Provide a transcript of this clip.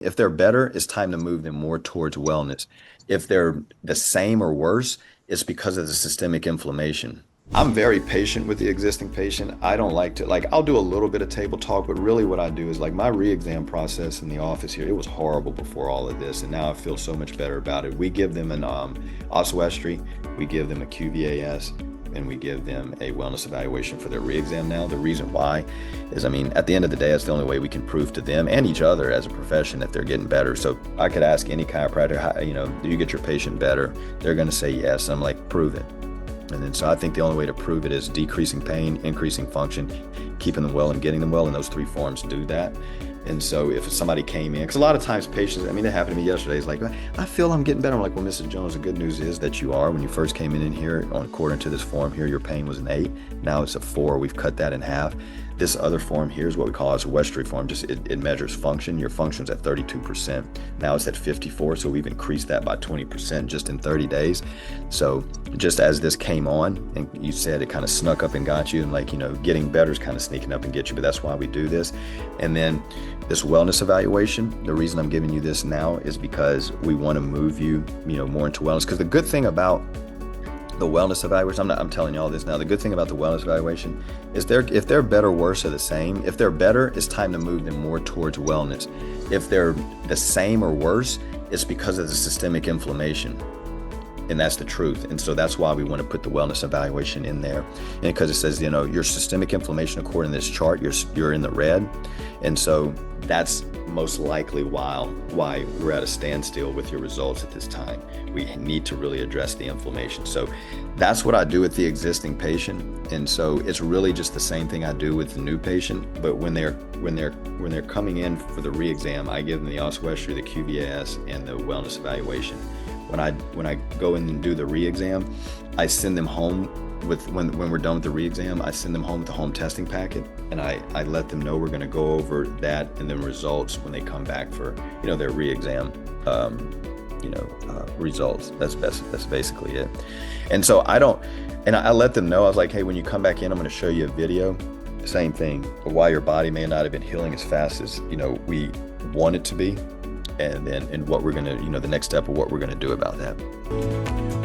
If they're better, it's time to move them more towards wellness. If they're the same or worse, it's because of the systemic inflammation. I'm very patient with the existing patient. I don't like to, like, I'll do a little bit of table talk, but really what I do is like my re-exam process in the office here, it was horrible before all of this, and now I feel so much better about it. We give them an Oswestry, we give them a QVAS, and we give them a wellness evaluation for their re-exam now. The reason why is, I mean, at the end of the day, that's the only way we can prove to them and each other as a profession that they're getting better. So I could ask any chiropractor, do you get your patient better? They're going to say yes. I'm like, prove it. And then so I think the only way to prove it is decreasing pain, increasing function, keeping them well and getting them well, and those three forms do that. And so if somebody came in, because a lot of times patients, I mean, it happened to me yesterday, it's like, I feel I'm getting better. I'm like, well, Mrs. Jones, the good news is that you are. When you first came in here, according to this form here, your pain was an 8. Now it's a 4. We've cut that in half. This other form here is what we call Oswestry form. Just it measures function. Your function's at 32%. Now it's at 54. So we've increased that by 20% just in 30 days. So just as this came on, and you said it kind of snuck up and got you, and like, getting better is kind of sneaking up and get you, but that's why we do this. And then this wellness evaluation, the reason I'm giving you this now is because we want to move you, more into wellness. Because the good thing about the wellness evaluation, I'm telling you all this now, the good thing about the wellness evaluation is if they're better, worse, or the same, if they're better, it's time to move them more towards wellness. If they're the same or worse, it's because of the systemic inflammation. And that's the truth. And so that's why we want to put the wellness evaluation in there. And because it says, your systemic inflammation, according to this chart, you're in the red. And so that's most likely why we're at a standstill with your results at this time. We need to really address the inflammation. So that's what I do with the existing patient. And so it's really just the same thing I do with the new patient. But when they're coming in for the re-exam, I give them the Oswestry, the QVAS, and the wellness evaluation. When I go in and do the re-exam, I send them home when we're done with the re-exam, I send them home with the home testing packet, and I let them know we're going to go over that and then results when they come back for their re-exam results. That's basically it. And so I let them know, I was like, hey, when you come back in, I'm going to show you a video, same thing, why your body may not have been healing as fast as we want it to be. And what we're going to, the next step of what we're going to do about that.